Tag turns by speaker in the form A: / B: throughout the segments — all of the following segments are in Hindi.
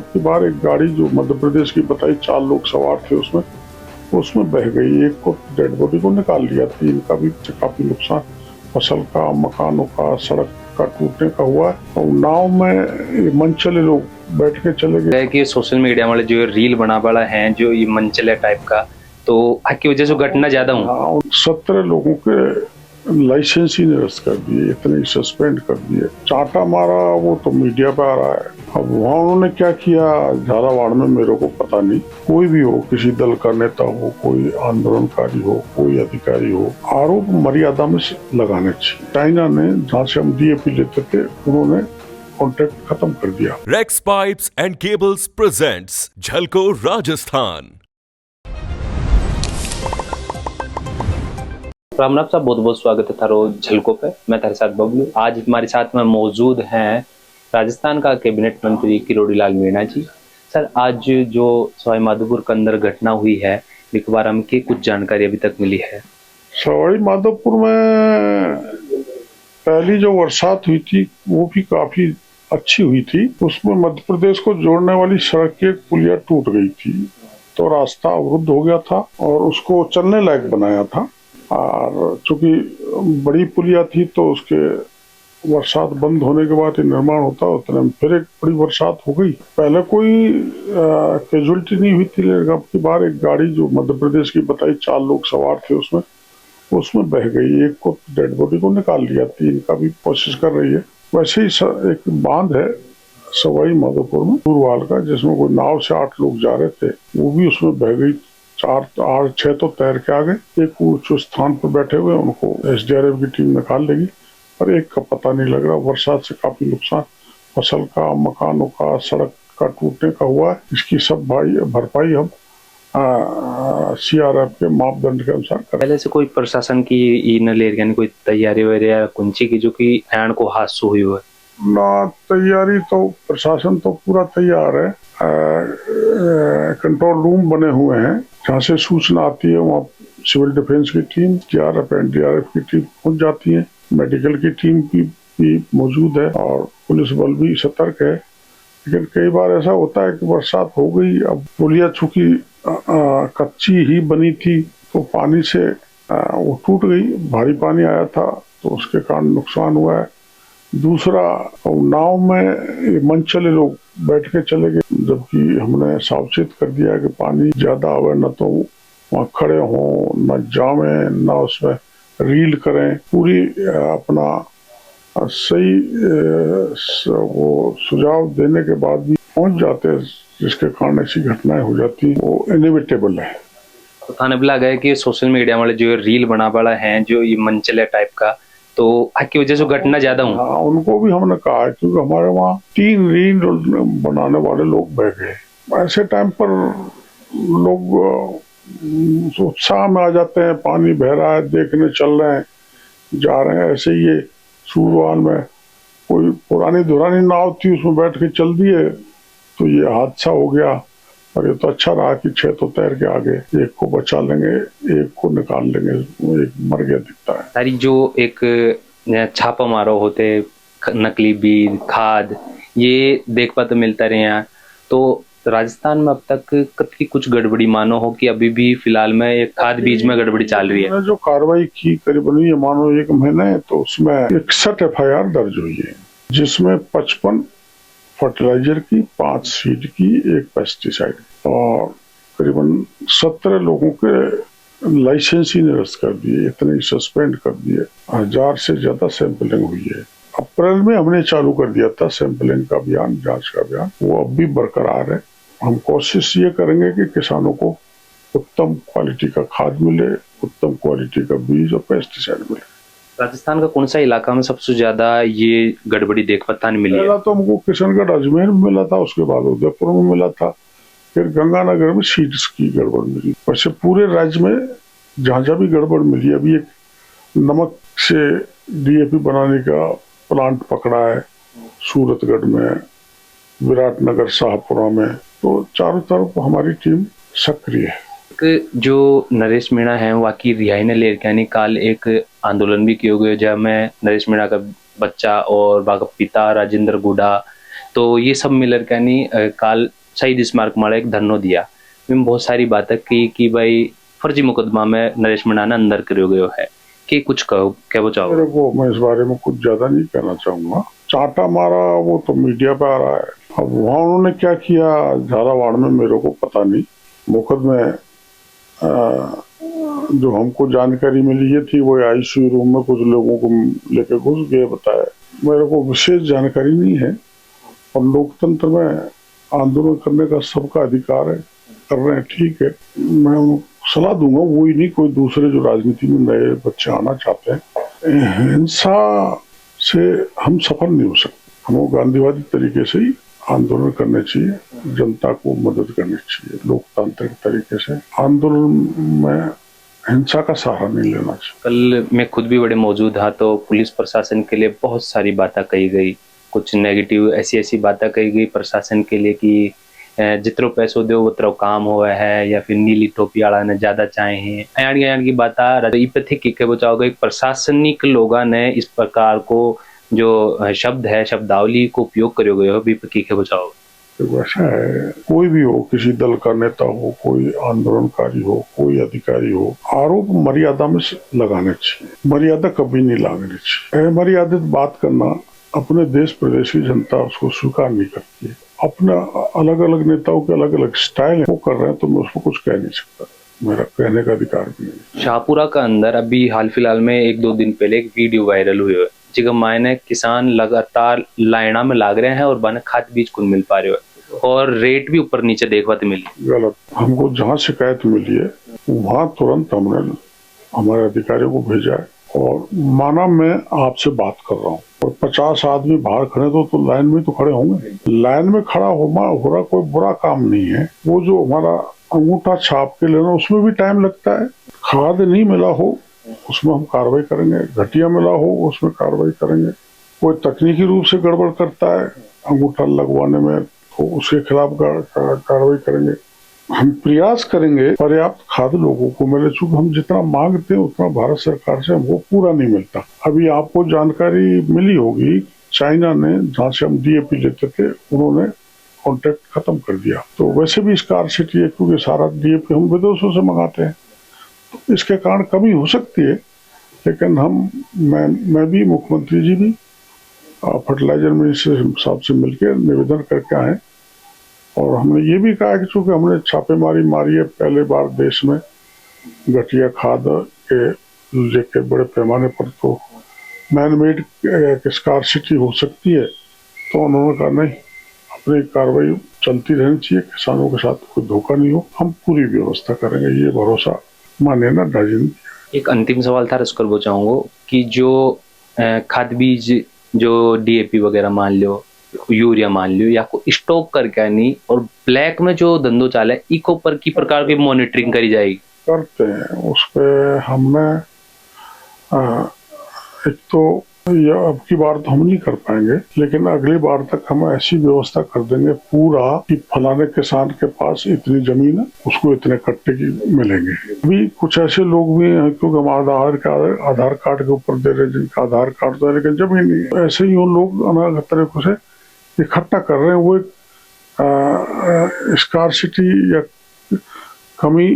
A: की बार एक गाड़ी जो मध्य प्रदेश की बताई 4 लोग सवार थे उसमें बह गई। एक को डेड बॉडी को निकाल लिया, 3 का भी काफी नुकसान फसल का, मकानों का, सड़क का टूटने का हुआ। और नाव में मनचले लोग बैठ के चले गए
B: कि सोशल मीडिया वाले जो रील बना वाला है जो ये मनचले टाइप का, तो की वजह से घटना ज्यादा हुई।
A: 17 लोगों के लाइसेंस ही निरस्त कर दिए, इतने सस्पेंड कर दिए। चाटा मारा वो तो मीडिया पे आ रहा है। अब वहाँ उन्होंने क्या किया झालावाड़ में मेरे को पता नहीं। कोई भी हो, किसी दल का नेता हो, कोई आंदोलनकारी हो, कोई अधिकारी हो, आरोप मर्यादा में लगाने चाहिए। चाइना ने जहाँ से हम DAP लेते थे उन्होंने कॉन्ट्रैक्ट खत्म कर दिया।
C: Rex pipes and cables presents Jhalko Rajasthan.
B: Ram Ram साहब, बहुत बहुत स्वागत है थारो झलको पे। मैं तारे साथ बबलू। आज हमारे साथ में मौजूद हैं राजस्थान का कैबिनेट मंत्री किरोड़ी लाल मीणा जी। सर, आज जो सवाई माधोपुर के अंदर घटना हुई है इसके बारे में कुछ जानकारी अभी तक मिली है?
A: सवाई माधोपुर में पहली जो बरसात हुई थी वो भी काफी अच्छी हुई थी। उसमें मध्य प्रदेश को जोड़ने वाली सड़क की एक पुलिया टूट गई थी, तो रास्ता अवरुद्ध हो गया था और उसको चलने लायक बनाया था। और चूंकि बड़ी पुलिया थी तो उसके बरसात बंद होने के बाद निर्माण होता उतने में फिर एक बड़ी बरसात हो गई। पहले कोई कैजुअलिटी नहीं हुई थी, लेकिन अब की बार एक गाड़ी जो मध्य प्रदेश की बताई 4 लोग सवार थे उसमें बह गई। एक को डेड बॉडी को निकाल लिया, 3 का भी कोशिश कर रही है। वैसे ही एक बांध है सवाई माधोपुर में पूर्वाल का, जिसमें कोई नाव से 8 लोग जा रहे थे, वो भी उसमें बह गई। 6 तो तैर के आ गए। एक ऊंचे स्थान पर बैठे हुए, उनको SDRF की टीम निकाल लेगी, और एक का पता नहीं लग रहा। बरसात से काफी नुकसान फसल का, मकानों का, सड़क का टूटने का हुआ है। इसकी सब भरपाई हम CRF के मापदंड के अनुसार करें।
B: पहले से कोई प्रशासन की न ले यानी कोई तैयारी वगैरह कुंची की जो कि आयन को हादसा हुई है
A: ना? तैयारी तो प्रशासन तो पूरा तैयार है। कंट्रोल रूम बने हुए हैं, जहाँ से सूचना आती है वहाँ सिविल डिफेंस की टीम, CRF NDRF की टीम पहुंच जाती है। मेडिकल की टीम भी मौजूद है और पुलिस बल भी सतर्क है। लेकिन कई बार ऐसा होता है कि बरसात हो गई, अब पुलिया चूंकि कच्ची ही बनी थी तो पानी से वो टूट गई। भारी पानी आया था तो उसके कारण नुकसान हुआ है। दूसरा, नाव में मनचले लोग बैठ के चले गए, जबकि हमने सावचेत कर दिया कि पानी ज्यादा आवे न तो वहाँ खड़े हों, न जावे, न उसमें रील करें। पूरी अपना सही वो सुझाव देने के बाद भी पहुंच जाते हैं, जिसके कारण ऐसी घटनाएं हो जाती, वो इनएविटेबल है।
B: तो थाने बुला गए कि सोशल मीडिया वाले जो रील बना वाला है जो ये मनचले टाइप का, तो की वजह से घटना ज्यादा हुई।
A: हाँ, उनको भी हमने कहा है, क्योंकि हमारे वहाँ 3 रील बनाने वाले लोग बह गए। ऐसे टाइम पर लोग उत्साह में आ जाते हैं, पानी बह रहा है, देखने चल रहे हैं, जा रहे हैं। ऐसे ही ये सूरवाल में कोई पुरानी दुरानी नाव थी, उसमें बैठ के चल दिए तो ये हादसा हो गया। और ये तो अच्छा रहा कि 6 तो तैर के आ गए, एक को बचा लेंगे, एक को निकाल लेंगे, एक मर गया दिखता है।
B: सारी जो एक छापा मारो होते नकली बीज खाद ये देख पाते मिलता रहे हैं। तो राजस्थान में अब तक कतनी कुछ गड़बड़ी मानो हो कि अभी भी फिलहाल में एक खाद बीज में गड़बड़ी चल रही है?
A: जो कार्रवाई की करीबन ये मानो 1 महीने, तो उसमें 61 FIR दर्ज हुई है, जिसमें 55 फर्टिलाइजर की, 5 सीड की, 1 पेस्टिसाइड, और करीबन 17 लोगों के लाइसेंस ही निरस्त कर दिए, इतने सस्पेंड कर दिए। 1000 से ज्यादा सैंपलिंग हुई है। अप्रैल में हमने चालू कर दिया था सैंपलिंग का अभियान, जांच का अभियान, वो अब भी बरकरार है। हम कोशिश ये करेंगे कि किसानों को उत्तम क्वालिटी का खाद मिले, उत्तम क्वालिटी का बीज और पेस्टिसाइड मिले।
B: राजस्थान का कौन सा इलाका में सबसे ज्यादा ये गड़बड़ी देख पता नहीं मिली?
A: पहला तो हमको किशनगढ़ अजमेर में मिला था, उसके बाद उदयपुर में मिला था, फिर गंगानगर में सीड्स की गड़बड़ मिली। वैसे पूरे राज्य में जहाँ जहाँ भी गड़बड़ मिली, अभी एक नमक से DAP बनाने का प्लांट पकड़ा है सूरतगढ़ में, विराटनगर, शाहपुरा में, तो चारों तरफ हमारी टीम सक्रिय है।
B: जो नरेश मीणा है वाकई रिहाई ने ले यानी काल एक आंदोलन भी किया गया जहाँ में नरेश मीणा का बच्चा और बाका पिता राजेंद्र गुडा, तो ये सब मिलकर यानी काल शहीद स्मारक माड़ा एक धरनो दिया। में बहुत सारी बातें की कि भाई फर्जी मुकदमा में नरेश मीणा ने अंदर करो गयो है कि कुछ कहो क्या वो चाहो।
A: मेरे को मैं इस बारे में कुछ ज्यादा नहीं कहना चाहूंगा। चाटा मारा वो तो मीडिया पे आ रहा है, अब वहाँ उन्होंने क्या किया झालावाड़ में मेरे को पता नहीं। मुकदमे जो हमको जानकारी मिली ये थी वो आईसीयू रूम में कुछ लोगों को लेकर घुस गए बताया। मेरे को विशेष जानकारी नहीं है और लोकतंत्र में आंदोलन करने का सबका अधिकार है, कर रहे हैं ठीक है। मैं उनको सलाह दूंगा वो ही नहीं कोई दूसरे जो राजनीति में नए बच्चे आना चाहते हैं, हिंसा से हम सफल नहीं हो सकते। हमको गांधीवादी तरीके से ही आंदोलन करने चाहिए, जनता को मदद करनी चाहिए लोकतांत्रिक तरीके से। आंदोलन में हिंसा का सहारा नहीं लेना चाहिए।
B: कल मैं खुद भी बड़े मौजूद था तो पुलिस प्रशासन के लिए बहुत सारी बातें कही गई, कुछ नेगेटिव ऐसी बातें कही गई प्रशासन के लिए कि जितरो पैसों दो उतरो काम हुआ है या फिर नीली टोपी वाला ने ज्यादा चाहे हैं यानी की बात के बचाओगे। प्रशासनिक लोगों ने इस प्रकार को जो शब्द है शब्दावली को उपयोग करो गए हो विपक्षी के बचाओ।
A: वैसा है कोई भी हो, किसी दल का नेता हो, कोई आंदोलनकारी हो, कोई अधिकारी हो, आरोप मर्यादा में लगाने चाहिए, मर्यादा कभी नहीं लगानी चाहिए। अमर्यादित बात करना अपने देश प्रदेश की जनता उसको स्वीकार नहीं करती है। अपना अलग अलग नेताओं के अलग अलग स्टाइल वो कर रहे हैं तो मैं उसको कुछ कह नहीं सकता, मेरा कहने का अधिकार भी नहीं।
B: शाहपुरा का अंदर अभी हाल फिलहाल में 1-2 दिन पहले एक वीडियो वायरल हुई है जिसका मायने किसान लगातार लाइना में लाग रहे हैं और बने खाद बीज कुछ मिल पा रहे हो और रेट भी ऊपर नीचे देखवाते मिली।
A: गलत, हमको जहाँ शिकायत मिली है वहाँ तुरंत हमने हमारे अधिकारियों को भेजा है और माना मैं आपसे बात कर रहा हूँ और 50 आदमी बाहर खड़े तो लाइन में तो खड़े होंगे। लाइन में खड़ा हो रहा कोई बुरा काम नहीं है। वो जो हमारा अंगूठा छाप के लेना उसमें भी टाइम लगता है। खाद नहीं मिला हो उसमें हम कार्रवाई करेंगे, घटिया मिला हो उसमें कार्रवाई करेंगे। कोई तकनीकी रूप से गड़बड़ करता है अंगूठा लगवाने में तो उसके खिलाफ कार्रवाई करेंगे। हम प्रयास करेंगे पर्याप्त खाद लोगों को मिले, चूंकि हम जितना मांगते हैं उतना भारत सरकार से हमको पूरा नहीं मिलता। अभी आपको जानकारी मिली होगी चाइना ने जहाँ से हम डीएपी लेते थे उन्होंने कॉन्ट्रैक्ट खत्म कर दिया। तो वैसे भी स्कार्सिटी है क्योंकि सारा डीएपी हम विदेशों से मंगाते हैं तो इसके कारण कमी हो सकती है। लेकिन मैं भी मुख्यमंत्री जी भी फर्टिलाइजर मिनिस्टर साहब से मिलकर निवेदन करके आए और हमने ये भी कहा कि चूंकि हमने छापेमारी मारी है पहले बार देश में घटिया खाद के लेके बड़े पैमाने पर तो मैन मेड स्कार्सिटी हो सकती है, तो उन्होंने कहा नहीं अपनी कार्रवाई चलती रहनी चाहिए, किसानों के साथ कोई धोखा नहीं हो, हम पूरी व्यवस्था करेंगे, ये भरोसा माने ना राजनीति।
B: एक अंतिम सवाल था उसको चाहूंगा कि जो खाद बीज जो डीएपी वगैरह मान लो यूरिया मान लियो या को स्टॉक करके नहीं और ब्लैक में जो धंधो चाले इको पर की प्रकार की मॉनिटरिंग करी जाएगी।
A: करते हैं उस पे हमने एक तो अब की बार तो हम नहीं कर पाएंगे लेकिन अगली बार तक हम ऐसी व्यवस्था कर देंगे पूरा कि फलाने किसान के पास इतनी जमीन है उसको इतने कट्टे की मिलेंगे। अभी कुछ ऐसे लोग भी हैं क्योंकि हम आधार कार्ड के ऊपर दे रहे जिनका आधार कार्ड तो है लेकिन जमीन नहीं, ऐसे ही उन लोग अलग तरीकों से इकट्ठा कर रहे हैं। वो एक स्कार्सिटी या कमी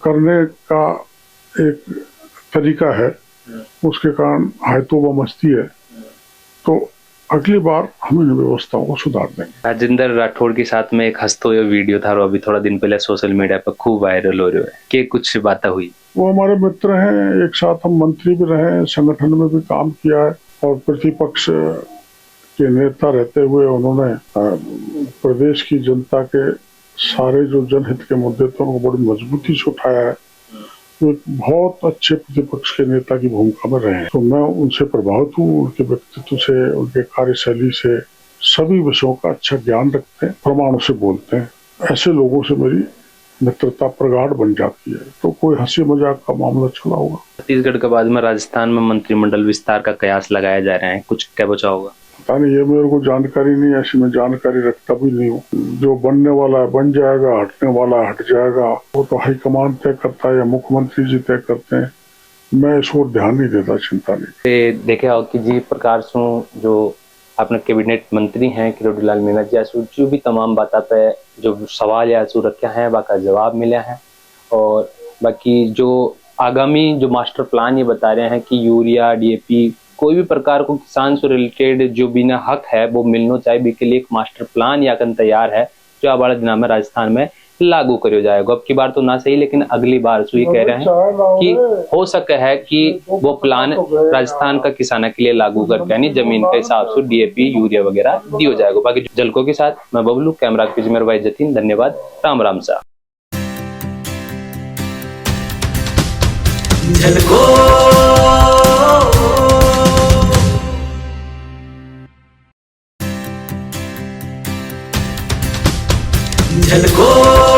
A: करने का एक तरीका है, उसके कारण हायतोबा मचती है। तो अगली बार हम इन व्यवस्थाओं को सुधार देंगे।
B: राजेंद्र राठौड़ के साथ में एक हंसते हुए वीडियो था और अभी थोड़ा दिन पहले सोशल मीडिया पर खूब वायरल हो रहा है कि कुछ बातें हुई।
A: वो हमारे मित्र हैं, एक साथ हम मंत्री भी रहे, संगठन में भी काम किया है और प्रतिपक्ष के नेता रहते हुए उन्होंने प्रदेश की जनता के सारे जो जनहित के मुद्दे थे उनको बड़ी मजबूती से उठाया है। तो एक बहुत अच्छे प्रतिपक्ष के नेता की भूमिका में रहे हैं तो मैं उनसे प्रभावित हूँ, उनके व्यक्तित्व से, उनके कार्यशैली से। सभी विषयों का अच्छा ज्ञान रखते हैं, प्रमाणों से बोलते हैं। ऐसे लोगों से मेरी मित्रता प्रगाढ़ बन जाती है तो कोई हंसी मजाक का मामला चला होगा।
B: छत्तीसगढ़ के बाद में राजस्थान में मंत्रिमंडल विस्तार का कयास लगाया जा रहा है, कुछ क्या बचा होगा?
A: पता नहीं, ये मेरे को जानकारी नहीं, ऐसी मैं जानकारी रखता भी नहीं हूँ। जो बनने वाला है बन जाएगा, हटने वाला हट जाएगा, वो तो हाईकमान तय करता है या मुख्यमंत्री जी तय करते हैं। मैं इसको ध्यान नहीं देता, चिंता नहीं।
B: देखे हो कि जी प्रकार से जो अपने कैबिनेट मंत्री हैं किरोड़ी लाल मीणा जी, जो भी तमाम बातों पे जो सवाल या रखे हैं बाका जवाब मिला है। और बाकी जो आगामी जो मास्टर प्लान ये बता रहे हैं कि यूरिया डीएपी कोई भी प्रकार को किसान से रिलेटेड जो बिना हक है वो मिलना चाहिए, बी के लिए एक मास्टर प्लान या कन तैयार है जो आने वाले दिनों में राजस्थान में लागू करो जाएगा। अब की बार तो ना सही, लेकिन अगली बार ये कह रहे हैं कि हो सके है कि वो प्लान राजस्थान का किसानों के लिए लागू करके यानी जमीन के हिसाब से डीएपी यूरिया वगैरह दिया जाएगा। बाकी झलकों के साथ मैं बबलू, कैमरा के पीछे मेरा भाई जतीन। धन्यवाद। राम राम सा।
D: झलको